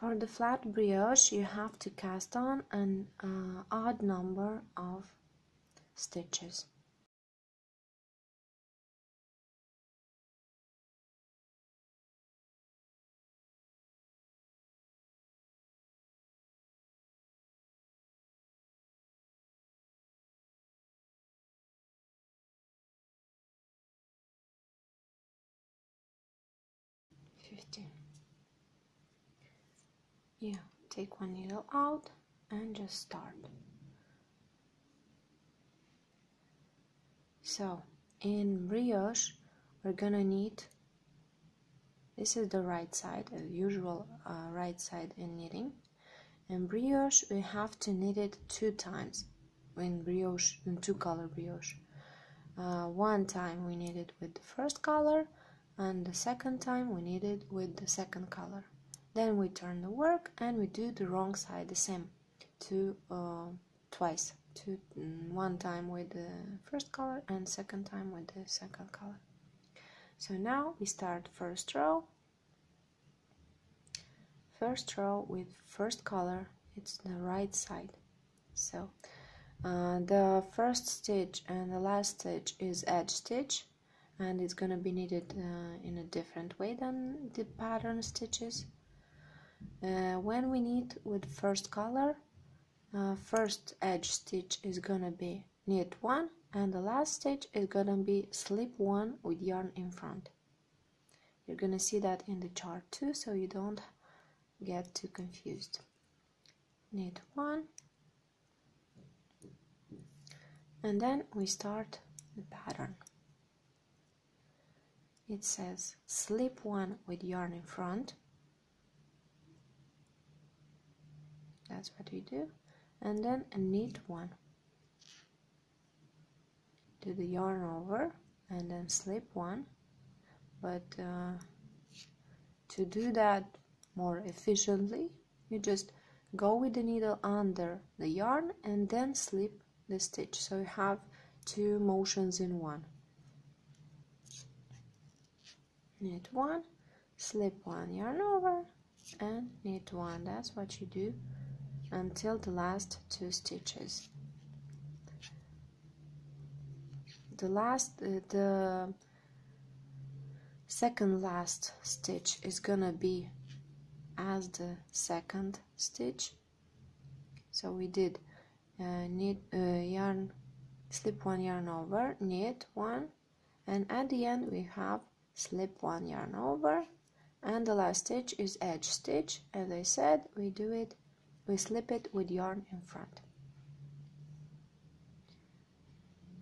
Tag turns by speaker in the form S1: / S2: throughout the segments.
S1: For the flat brioche, you have to cast on an odd number of stitches. Yeah, take one needle out and just start. So in brioche we're gonna need, this is the right side, the usual right side in knitting. In brioche we have to knit it 2 times. In brioche, in 2-color brioche, one time we knit it with the first color, and the second time we knit it with the second color. Then we turn the work and we do the wrong side the same, twice, one time with the first color and second time with the second color. So now we start first row with first color, it's the right side. So the first stitch and the last stitch is edge stitch, and it's gonna be knitted in a different way than the pattern stitches. When we knit with first color, first edge stitch is gonna be knit 1, and the last stitch is gonna be slip 1 with yarn in front. You're gonna see that in the chart too, so you don't get too confused. Knit 1, and then we start the pattern. It says slip 1 with yarn in front. That's what we do, and then knit 1, do the yarn over and then slip 1. But to do that more efficiently, you just go with the needle under the yarn and then slip the stitch, so you have 2 motions in one. Knit 1, slip 1, yarn over and knit 1. That's what you do until the last 2 stitches. The second last stitch is gonna be as the second stitch. So we did knit yarn, slip 1, yarn over, knit 1, and at the end we have slip 1, yarn over, and the last stitch is edge stitch. As I said, we slip it with yarn in front.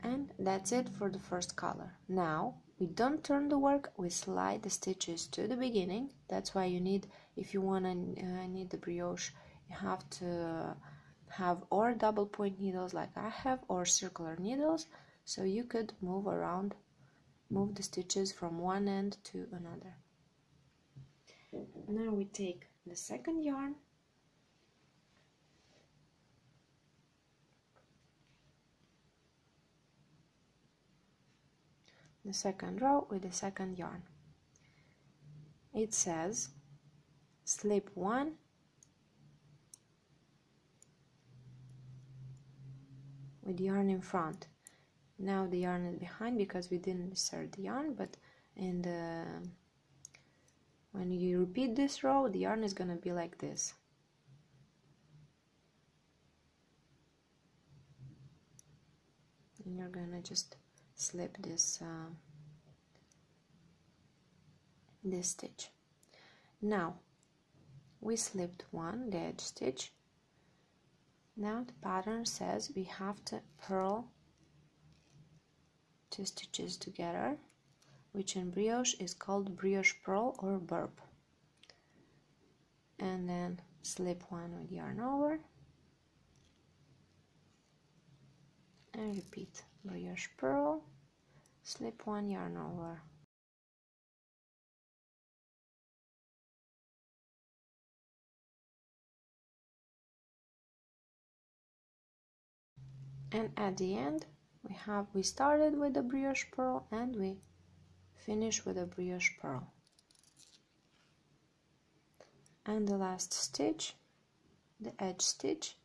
S1: And that's it for the first color. Now we don't turn the work, we slide the stitches to the beginning. That's why you need, if you want to knit the brioche, you have to have or double point needles like I have, or circular needles, so you could move the stitches from one end to another. Now we take the second yarn, the second row with the second yarn. It says slip 1, with yarn in front. Now the yarn is behind because we didn't insert the yarn, but when you repeat this row, the yarn is gonna be like this. And you're gonna just slip this stitch. Now we slipped 1, the edge stitch. Now the pattern says we have to purl 2 stitches together, which in brioche is called brioche purl or burp. And then slip 1 with yarn over and repeat brioche purl, slip 1, yarn over. And at the end we started with the brioche purl and we finish with a brioche purl. and the last stitch, the edge stitch,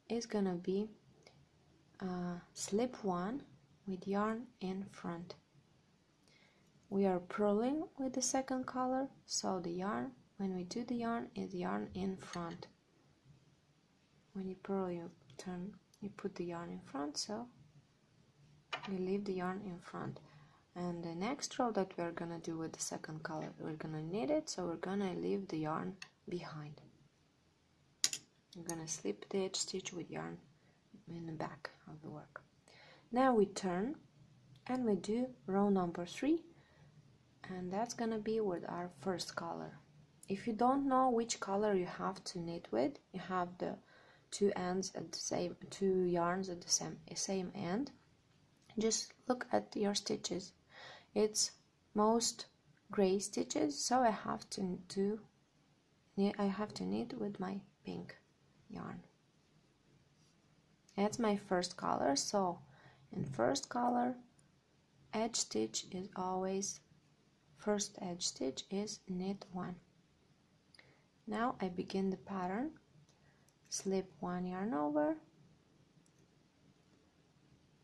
S1: is gonna be slip 1 with yarn in front. We are purling with the second color, so the yarn, when we do the yarn, is yarn in front. When you purl, you put the yarn in front, so you leave the yarn in front. And the next row that we're gonna do with the second color, we're gonna knit it, so we're gonna leave the yarn behind. I'm gonna slip the edge stitch with yarn in the back of the work. Now we turn and we do row number 3, and that's gonna be with our first color. If you don't know which color you have to knit with, you have the two yarns at the same end, just look at your stitches. It's most gray stitches, so I have to knit with my pink yarn. That's my first color, so in first color, edge stitch is always, first edge stitch is knit 1. Now I begin the pattern, slip 1 yarn over,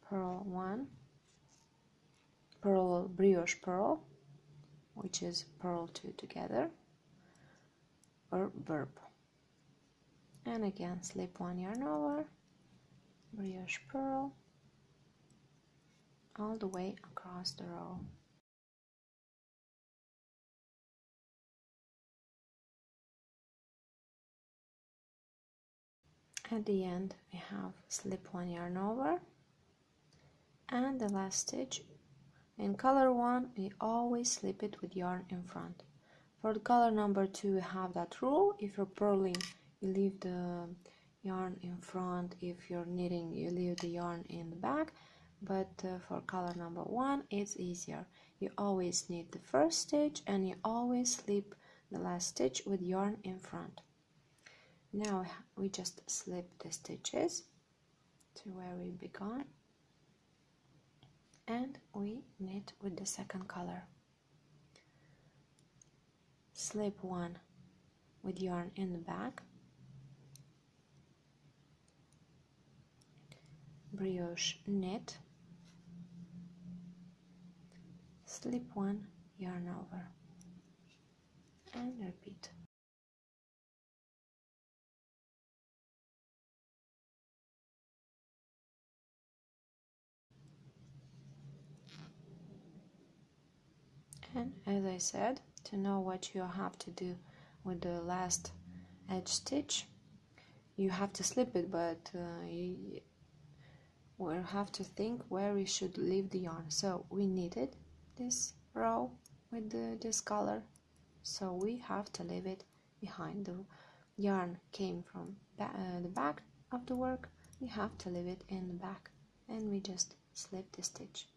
S1: purl 1, purl brioche purl, which is purl 2 together, or verb, and again slip 1 yarn over, brioche purl, all the way across the row. At the end we have slip 1 yarn over, and the last stitch. In color 1 we always slip it with yarn in front. For the color number 2 we have that rule: if you're purling you leave the yarn in front, if you're knitting you leave the yarn in the back, but for color number 1 it's easier. You always knit the first stitch and you always slip the last stitch with yarn in front. Now we just slip the stitches to where we began, and we knit with the second color. Slip 1 with yarn in the back, brioche knit, slip 1 yarn over, and repeat. And as I said, to know what you have to do with the last edge stitch, you have to slip it, but you will have to think where we should leave the yarn. So we knitted this row with this color, so we have to leave it behind. The yarn came from the back of the work, we have to leave it in the back, and we just slip the stitch.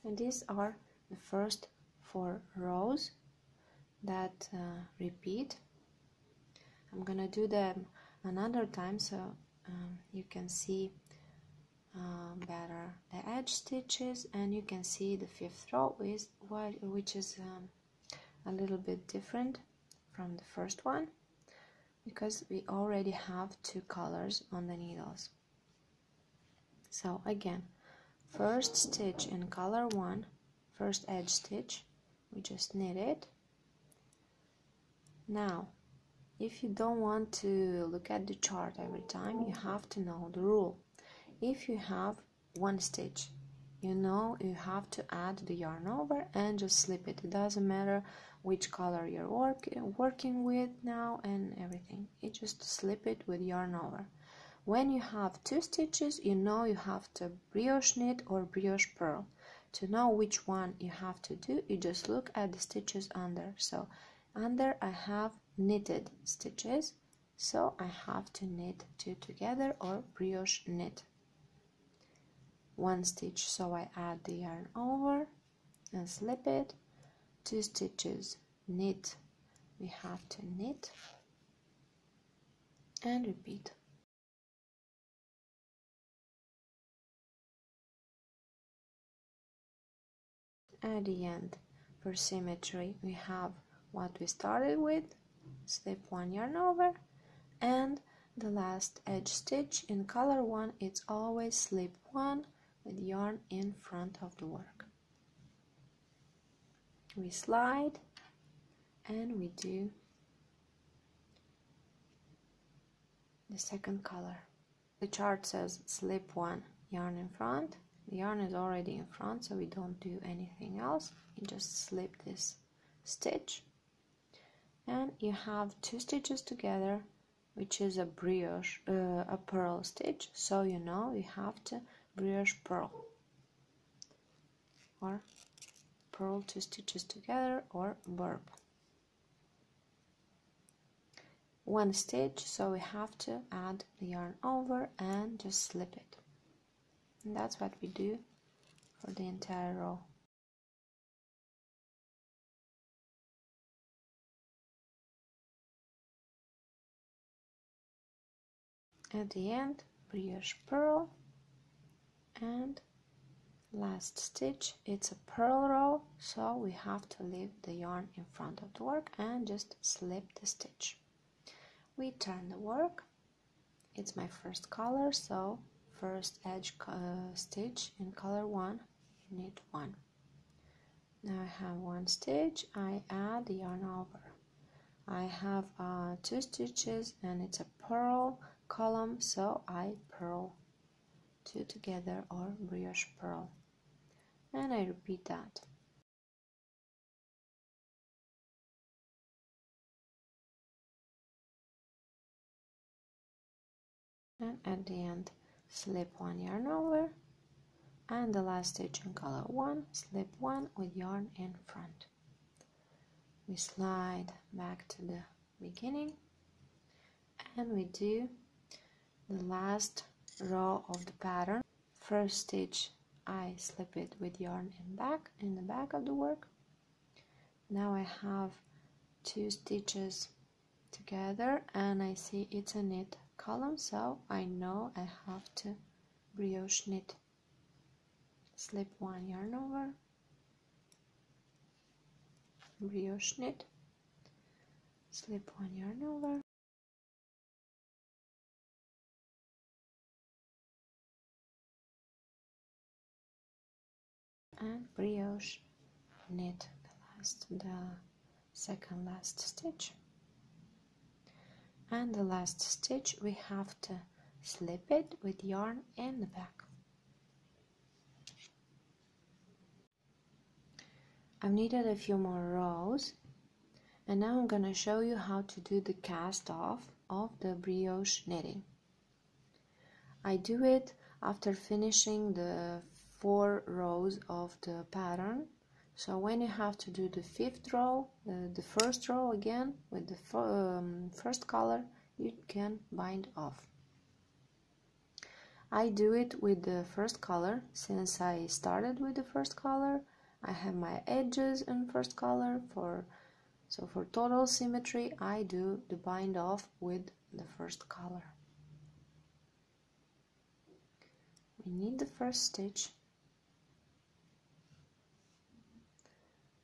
S1: And these are the first 4 rows that repeat. I'm gonna do them another time so you can see better the edge stitches, and you can see the 5th row which is a little bit different from the first one, because we already have 2 colors on the needles. So again, first stitch in color 1, first edge stitch, we just knit it. Now if you don't want to look at the chart every time, you have to know the rule. If you have 1 stitch, you know you have to add the yarn over and just slip it. It doesn't matter which color you're working with now and everything, you just slip it with yarn over. When you have 2 stitches, you know you have to brioche knit or brioche purl. To know which one you have to do, you just look at the stitches under. So under I have knitted stitches, so I have to knit 2 together or brioche knit. 1 stitch, so I add the yarn over and slip it. 2 stitches, knit, we have to knit and repeat. At the end, for symmetry, we have what we started with, slip one yarn over, and the last edge stitch in color 1, it's always slip 1 with yarn in front of the work. We slide and we do the second color. The chart says slip 1 yarn in front. The yarn is already in front, so we don't do anything else. You just slip this stitch and you have 2 stitches together, which is a brioche, a purl stitch, so you know you have to brioche purl, or purl 2 stitches together, or burp. 1 stitch, so we have to add the yarn over and just slip it. And that's what we do for the entire row. At the end, brioche purl, and last stitch, it's a purl row, so we have to leave the yarn in front of the work and just slip the stitch. We turn the work. It's my first color, so first edge stitch in color 1, you need 1. Now I have 1 stitch, I add the yarn over. I have 2 stitches and it's a purl column, so I purl 2 together, or brioche purl, and I repeat that. And at the end, slip 1 yarn over, and the last stitch in color 1, slip 1 with yarn in front. We slide back to the beginning and we do the last row of the pattern. First stitch, I slip it with yarn in the back of the work. Now I have 2 stitches together and I see it's a knit column, so I know I have to brioche knit. Slip 1 yarn over, brioche knit, slip 1 yarn over, and brioche knit the second last stitch. And the last stitch, we have to slip it with yarn in the back. I've knitted a few more rows, and now I'm gonna show you how to do the cast off of the brioche knitting. I do it after finishing the 4 rows of the pattern. So when you have to do the 5th row, the first row again with the first color, you can bind off. I do it with the first color. Since I started with the first color, I have my edges in first color. So for total symmetry, I do the bind off with the first color. We need the first stitch.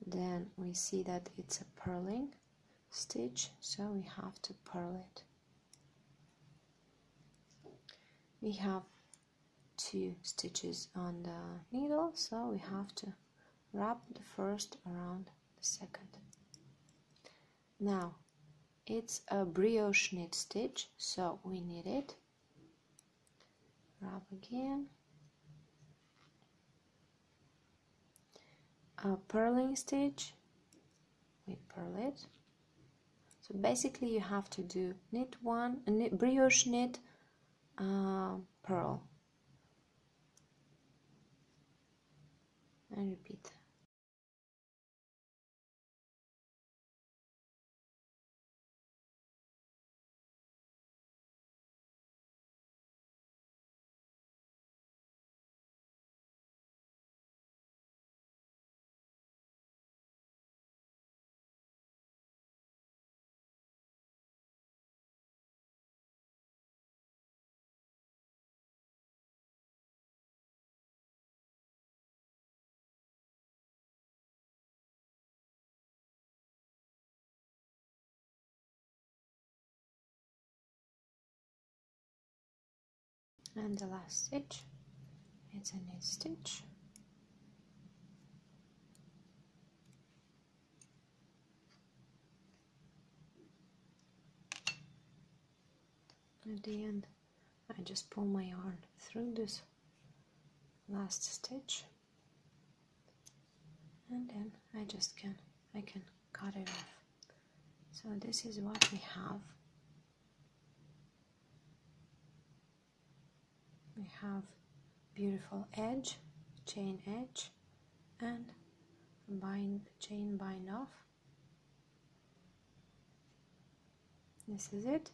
S1: Then we see that it's a purling stitch, so we have to purl it. We have 2 stitches on the needle, so we have to wrap the first around the second. Now it's a brioche knit stitch, so we knit it, wrap again, a purling stitch, we purl it. So basically you have to do knit 1, brioche knit, purl, and repeat. And the last stitch, it's a knit stitch. At the end, I just pull my yarn through this last stitch, and then I can cut it off. So this is what we have. We have beautiful edge, chain edge, and chain bind off. This is it.